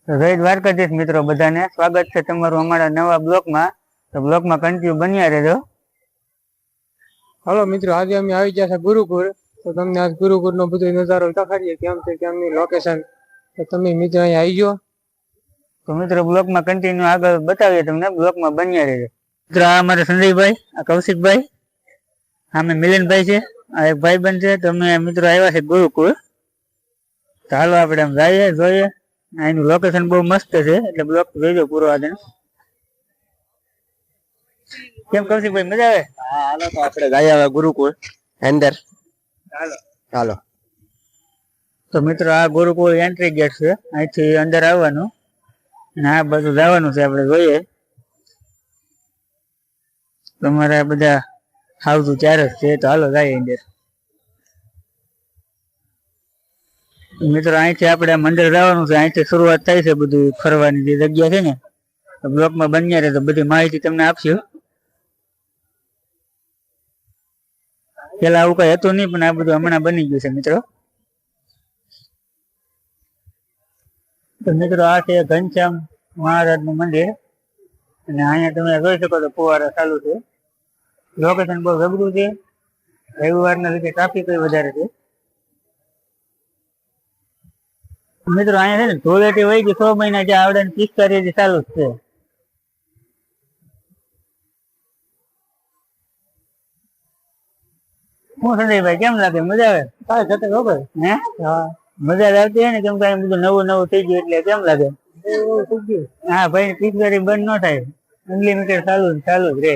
તો જય દ્વારકાધીશ મિત્રો, બધાને સ્વાગત છે તમારું અમારા નવા બ્લોકમાં. તો બ્લોકમાં કન્ટિન્યુ બન્યા રહેજો. હાલો મિત્રો, આજે અમે આવી ગયા છે ગુરુકુળ. તો તમને આજ ગુરુકુળ નો બધો નજારો દેખાડીએ, કેમ છે કેમની લોકેશન. તો તમે મિત્રો અહીંયા આવી ગયો. તો મિત્રો બ્લોકમાં કન્ટિન્યુ આગળ બતાવીએ તમને, બ્લોકમાં બન્યા રહેજો. મિત્રો આ અમારા સંજયભાઈ, આ કૌશિકભાઈ, આમે મિલનભાઈ છે, આ એક ભાઈબંધ છે. તમે મિત્રો આવ્યા છે ગુરુકુળ. તો હાલો આપણે આમ જઈએ, જોઈએ. એનું લોકેશન બહુ મસ્ત છે, એટલે બ્લોક જોઈજો પૂરો આજે. કેમ કૌશિકભાઈ, મજા આવે? હા હાલો, તો આપણે ગયા હવે ગુરુકુળ અંદર. હાલો. તો મિત્રો આ ગુરુકુળ એન્ટ્રી ગેટ છે, અહીંથી અંદર આવવાનું અને આ બધું જવાનું છે. આપણે જોઈએ તમારા બધા હાવતું ચાર જ છે. તો હાલો જાય અંદર. મિત્રો અહીંથી આપણે મંદિર જવાનું છે, અહીંથી શરૂઆત થાય છે બધું ફરવાની જે જગ્યા છે ને. તો બ્લોકમાં બન્યા રહે તો બધી માહિતી તમને આપશું. પેલા આવું કઈ હતું નહીં, પણ આ બધું હમણાં બની ગયું છે મિત્રો. તો મિત્રો આ છે ઘનશ્યામ મહારાજ નું મંદિર, અને અહીંયા તમે જોઈ શકો તો ફુવારા ચાલુ છે. લોકેશન બહુ જબરું છે, રવિવારના લીધે ટ્રાફિક વધારે છે. મિત્રો અહીંયા છે ને ધૂળેટી વહી ગઈ 6 મહિના, જે આવડે ને પિચકારી ચાલુ જ છે. શું સંજયભાઈ, કેમ લાગે? મજા આવે? કાંઈ થતે ખબર હે? હા, મજા આવતી હોય ને, કેમ કે બધું નવું નવું થઈ ગયું એટલે કેમ લાગે? હા ભાઈ, પિચકારી બંધ ન થાય, અનલિમિટેડ ચાલુ જ રે.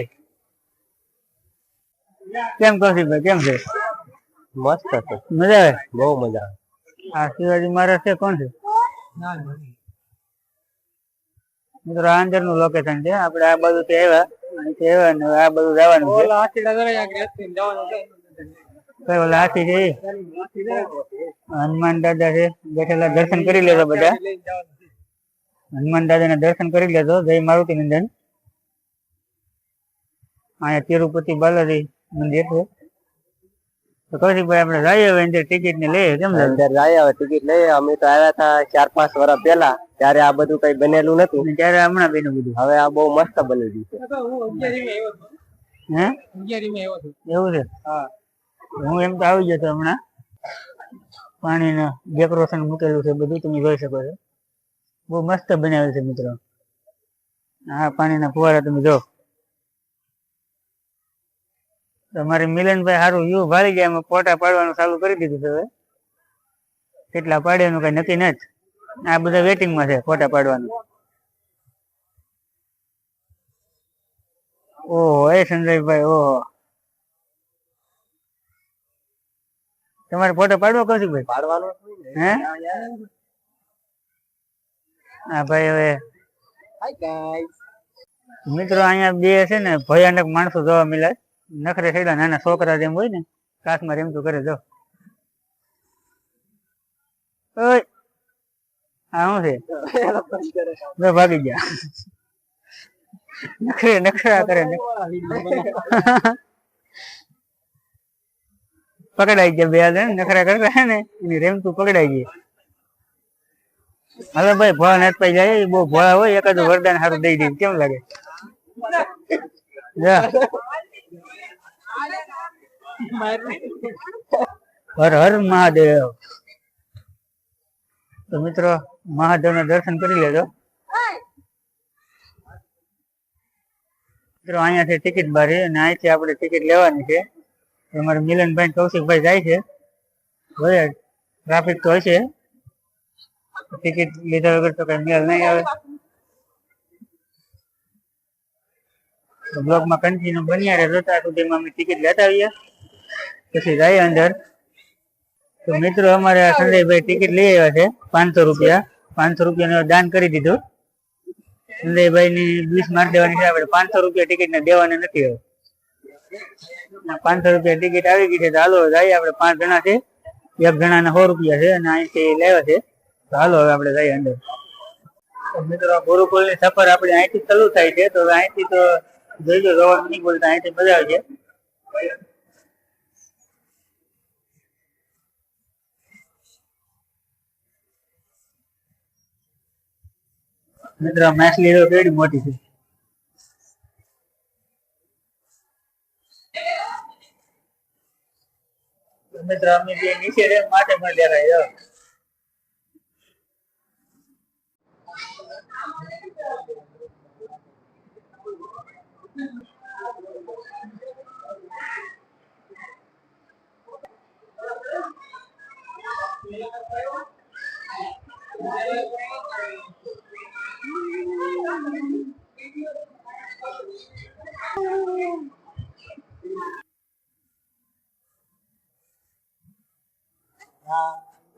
કેમ કૌશિકભાઈ, કેમ છે? મસ્ત છે, મજા આવે? બહુ મજા આવે. આ શિવાજી મહારાજ છે, કોણ છે? મિત્રો આ અંદર નું લોકેશન છે. આપણે આ બાજુ થી આવ્યા, અહીંથી આવ્યા ને આ બધું જવાનું છે. ઓલા હાથી છે, હનુમાન દાદા છે બેઠેલા, દર્શન કરી લેજો બધા. હનુમાન દાદા ના દર્શન કરી લેજો. જય મારુતિ નંદન. અહીંયા તિરુપતિ બાલાજી મંદિર છે. તો કૌશિકભાઈ આપણે જઈએ હવે અંદર, ટિકિટ ને લઈએ. કેમ અંદર જાય હવે ટિકિટ લઈએ. અમે તો આવ્યા હતા 4-5 વર્ષ પહેલા, ત્યારે આ બધું કઈ બનેલું નતું, ત્યારે હમણાં બન્યું બધું. હવે આ બહુ મસ્ત બની ગયું છે. હે, એવું છે? હા, હું એમ તો આવી ગયો તો હમણાં. પાણીનું ડેકોરેશન મૂકેલું છે બધું, તમે જોઈ શકો છો. બહુ મસ્ત બનાવેલું છે મિત્રો. હા, પાણીના ફુવારા તમે જો. તમારે મિલનભાઈ સારું યુ ભાળી ગયા, એમાં ફોટા પાડવાનું ચાલુ કરી દીધું છે. હવે કેટલા પાડે એનું કઈ નક્કી નથી. આ બધા વેટિંગમાં છે ફોટા પાડવાનું. ઓહો, એ સંજયભાઈ, ઓહો, તમારે ફોટો પાડવો કૌશિકભાઈ? પાડવાનો હે? હા ભાઈ, હવે મિત્રો અહીંયા બે છે ને ભયાનક માણસો જોવા મળ્યા. નખરે થયેલા નાના છોકરા જેમ હોય ને, કાચમાં રેમતું કરે. જો હા, શું છે? ભાગી ગયા. નખરા કરે. પકડાઈ ગયા બે નખરા કરતા ને, એની રેમતું પકડાઈ ગઈ. હવે ભાઈ ભોળા નાથ પાઈ જાય, બહુ ભોળા હોય, એકાદું વરદાન સારું દઈ દે. કેમ લાગે? હર હર મહાદેવ. તો મિત્રો મહાદેવ ના દર્શન કરી લેજો. મિત્રો અહીંયાથી ટિકિટ બારી, અને અહીંથી આપણે ટિકિટ લેવાની છે. અમારે મિલનભાઈ કૌશિકભાઈ જાય છે. હવે ટ્રાફિક તો હશે, ટિકિટ લીધા વગર તો કઈ મેળ નહીં આવે. બ્લોગમાં કન્ટિન્યુ બન્યા રહે. ત્યાં સુધીમાં અમે ટિકિટ લેતા આવીએ, પછી જઈએ અંદર. તો મિત્રો અમારે સંજયભાઈ ટિકિટ લઈ આવ્યા છે 500 રૂપિયા. 500 રૂપિયાનું દાન કરી દીધું. સંજયભાઈ ની 20 માર્ક દેવાની છે. આપણે 500 રૂપિયા ટિકિટ ને દેવાના નથી. હવે 500 રૂપિયા ટિકિટ આવી ગઈ છે. તો હાલો જઈએ. આપણે 5 જણા છે, એક જણાના 100 રૂપિયા છે, અને અહીંથી લેવા છે. તો હાલો હવે આપણે જઈએ અંદર. મિત્રો ગુરુકુળ ની સફર આપણી અહીંથી ચાલુ થાય છે. તો અહીંથી તો જોઈજો, જવાનું નહીં બોલતા, અહીંથી મજા આવે છે. મિત્રો માછલી તો કેવી મોટી છે. મિત્રો અમે જે નીચે રે માટે પણ દેખાય.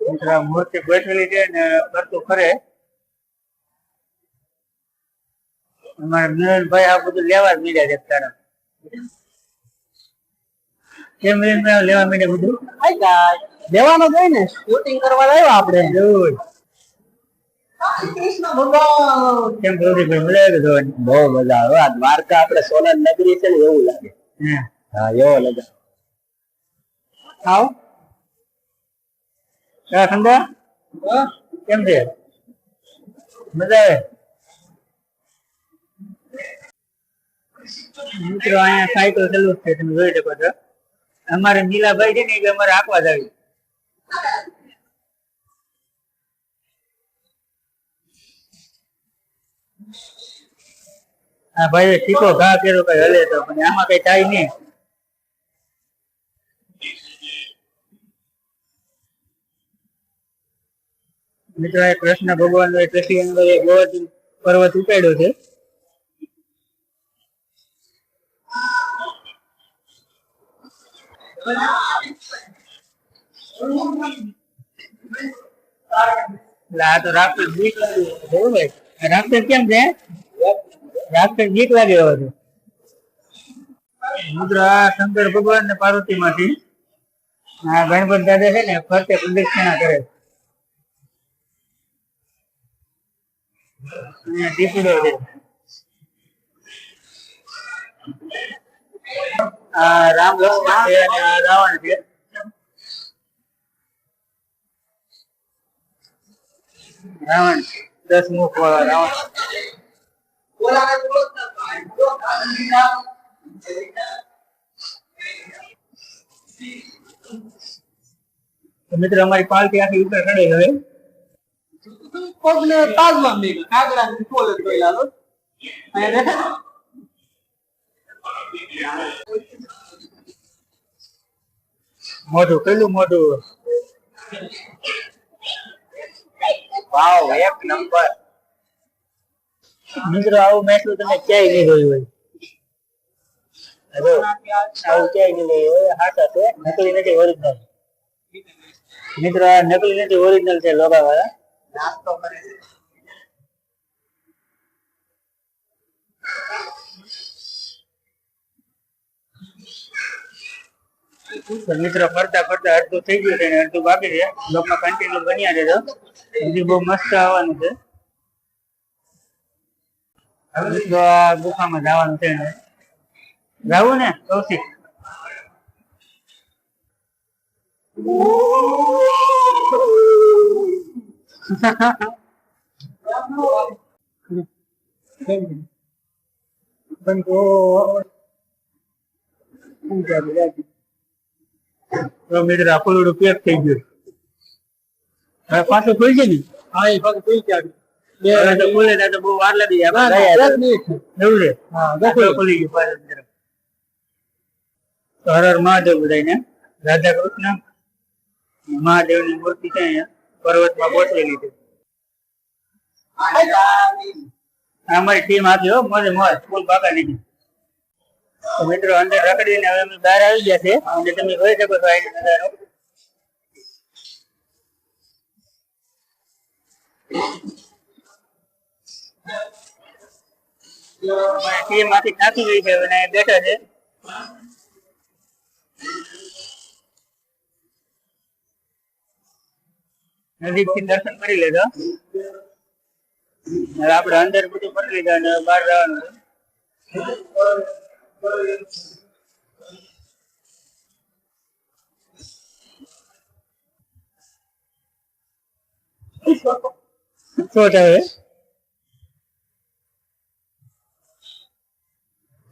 મિત્રો મૂર્તિ ગોઠવેલી છે ને કરતું ખરે. અમારા મિલનભાઈ આ બધું લેવા જ મીડ્યા છે તારા. કેમ મિલનભાઈ લેવા મીડ્યા બધું? લેવાનું હોય ને, શૂટિંગ કરવા આવ્યા આપણે. કેમ પ્રદીપભાઈ મજા આવે જોવાની? બહુ મજા આવે. આ દ્વારકા આપણે સોનાર નગરી છે ને એવું લાગે. હા એવો લાગે. આવ ઠંડા કેમ છે? મજા આવે? મિત્રો અહીંયા સાયકલ ચાલુ છે, તમે જોઈ શકો છો. અમારે નીલાભાઈ છે ને કે અમારે આંકવા જ આવી. હા ભાઈ ઠીકો ઘા કર્યો કઈ હલે તો, પણ આમાં કઈ થાય નહીં. મિત્રો કૃષ્ણ ભગવાન નો કૃષ્ણ પર્વત ઉપાડ્યો છે. આ તો રાક્ષસ બીક લાગે ભાઈ. રાક્ષસ કેમ છે? રાક્ષસ બીક લાગે હતું. મિત્રો આ શંકર ભગવાન ને પાર્વતી માંથી આ ગણપત દાદા છે ને ફરતે પ્રદક્ષિણા કરે. અહીંયા દીપડો છે. આ રામ લક્ષ્મણ છે અને આ રાવણ છે. રાવણ 10 મુખ વાળા રાવણ. મિત્રો અમારી પાલટી આખી ઉપર ચડે હવે. પગને તાજમાં મેં કાગડા ની કોલ જ જોઈ લાલો. મોઢું પેલું મોઢું. વાવ એક નંબર. મિત્રો આવું મેસલું તમે ક્યાંય નહીં જોયું હોય. આવું ક્યાંય નહીં જોયું હોય. હાચા છે, નકલી નથી, ઓરિજિનલ. મિત્રો આ નકલી નથી, ઓરિજિનલ છે લોગા વાળા. નાસ્તો કરે છે. મિત્રો ફરતા ફરતા અડધું થઈ ગયું છે ને અડધું બાકી છે. બ્લોગમાં કન્ટિન્યુ બન્યા રહેજો, હજી બહુ મસ્ત આવવાનું છે. મિત્રો આ ગુફામાં જવાનું છે ને, જાવું ને કૌશિક? તો મિત્રો આપણું પેક થઈ ગયું. હવે પાછું ખુલશે ને? હા એ પગ ખુલી ગયા. હવે તો ખુલે ત્યાં તો બહુ વાર લાગી જાય. એવું છે? ખુલી ગયું પાછું મિત્રો. તો હર હર મહાદેવ બધાને. રાધા કૃષ્ણ મહાદેવની મૂર્તિ છે અહીંયા પર્વતમાં ગોઠવેલી છે. અમારી ટીમ આપી હો, મોજે મોજ ફૂલ બાકા નીકળી. તો મિત્રો અંદર રખડીને હવે અમે બહાર આવી ગયા છે અને તમે જોઈ શકો છો અહીં નજારો. ટીમ આખી થાકી ગઈ છે અને બેઠા છે. નજીકથી દર્શન કરી લેજો. હવે આપણે અંદર બધું કરી લીધા અને બહાર જવાનું છે. શું થાય?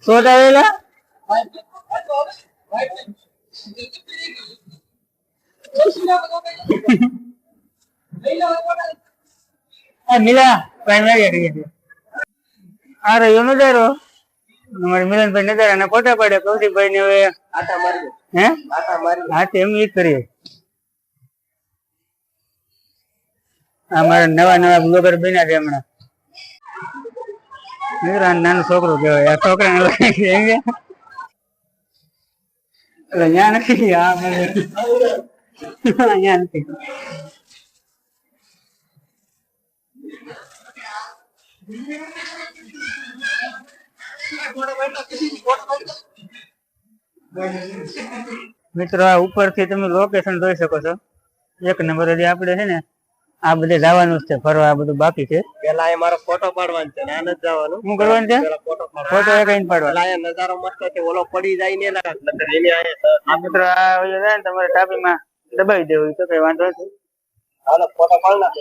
શોધ આવેલા મિલા પ્રાઇમરી આ રહ્યો નજારો અમારે મિલનભાઈ નજારા ને ફોટા પાડે કૌશિકભાઈ ને હવે આટા મારી હે આટા મારી હા એમ ઈ કરીએ અમારા નવા નવા બ્લોગર બન્યા છે હમણાં મિત્રો નાનું છોકરું કેવાય આ છોકરા અહીંયા નથી અહીંયા નથી મિત્રો આ ઉપરથી તમે લોકેશન જોઈ શકો છો એક નંબર હજી આપણે છે ને આ બધે જવાનું જ છે ફરવા આ બધું બાકી છે પેલા એ મારો ફોટો પાડવાનો છે ના નથી જવાનું શું કરવાનું છે ફોટો એક અહીં પાડવાનો પેલા એ નજારો મસ્ત છે ઓલો પડી જાય ને એને આ મિત્રો આ ઓલો છે ને તમારે ટાપીમાં દબાવી દેવું તો કઈ વાંધો નથી હાલો ફોટો પાડ નાખો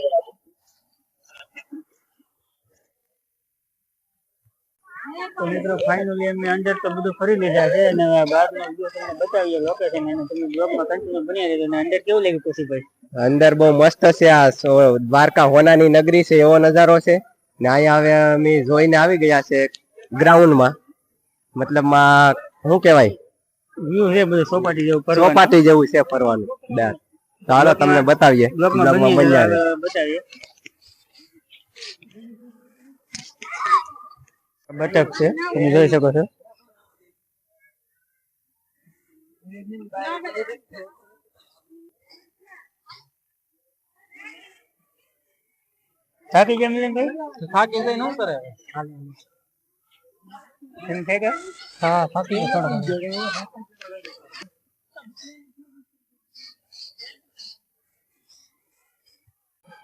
તો મિત્રો ફાઇનલી અમે અંદર તો બધું ફરી લીધા છે અને બહારનો વ્યૂ તમને બતાવીએ લોકેશન અને તમે બ્લોગમાં કન્ટિન્યુ બની રહેજો અને અંદર કેવું લાગ્યું કુશીભાઈ અંદર બહુ મસ્ત છે આ દ્વારકા હોનાની નગરી છે એવો નજારો છે ને અહીંયા હવે અમે જોઈને આવી ગયા છે ગ્રાઉન્ડ માં મતલબ માં શું કેવાય વ્યૂ છે બધું ચોપાટી જેવું ચોપાટી જેવું છે ફરવાનું ચાલો તમને બતાવીએ બ્લોગમાં બતાવીએ બતક છે તમે જોઈ શકો છો થાકી ગયા મિલનભાઈ થાકી જાય ન કરે એમ થાય કે હા થાકી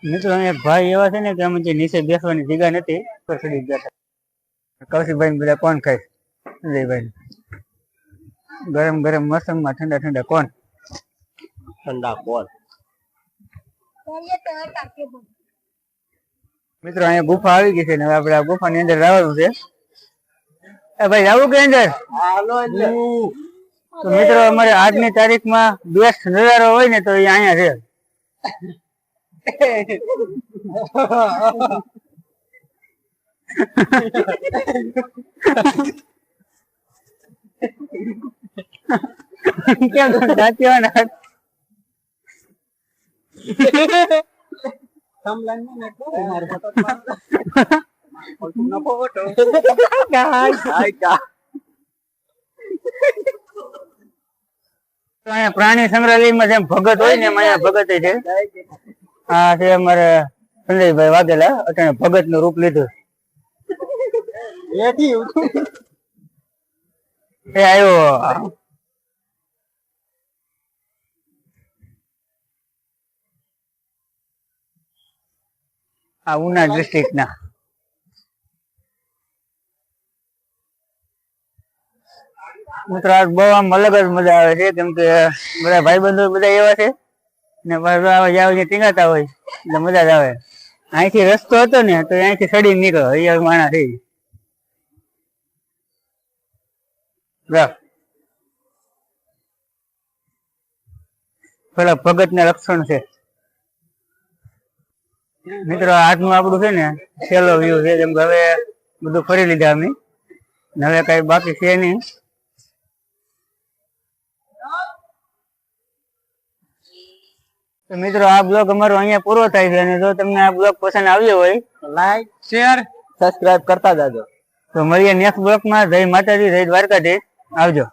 મિત્રો એક ભાઈ એવા છે ને કે અમે જે નીચે બેસવાની જગ્યા નથી તો ચડી ગયા કૌશિકભાઈ બધા કોણ ખાય સંજયભાઈ ગરમ ગરમ મોસમમાં ઠંડા ઠંડા કોણ ઠંડા કોણ મિત્રો અહીંયા ગુફા આવી ગઈ છે ને હવે આપણે આ ગુફાની અંદર જવાનું છે ભાઈ આવું કે અંદર તો મિત્રો અમારે આજની તારીખમાં બેસ્ટ નજારો હોય ને તો એ અહીંયા છે કેમ દાંતિયાના પ્રાણી સંગ્રહાલયમાં જેમ ભગત હોય ને એમ અહીંયા ભગત છે આ છે અમારે સંજયભાઈ વાઘેલા અટાણે ભગત નું રૂપ લીધું એ આવ્યો આ ઉના ડિસ્ટ્રિક્ટ ના મિત્રો આજ બહુ આમ અલગ જ મજા આવે છે કેમ કે બધા ભાઈબંધો બધા એવા છે ને ટીંગાતા હોય એટલે મજા જ આવે અહીંથી રસ્તો હતો ને તો અહીંથી સડી નીકળો અહીંયા માણા થઈ પેલા ભગત ના લક્ષણ છે મિત્રો આજનું આપણું છે ને છેલ્લો વ્યૂ છે જેમ કે હવે બધું ફરી લીધા અમે હવે કઈ બાકી છે નહીં તો મિત્રો આ બ્લોગ અમારો અહીંયા પૂરો થાય છે અને જો તમને આ બ્લોગ પસંદ આવ્યો હોય લાઈક શેર સબસ્ક્રાઇબ કરતા જાજો તો મળીએ નેક્સ્ટ બ્લોગમાં જય માતાજી જય દ્વારકાધીશ આવજો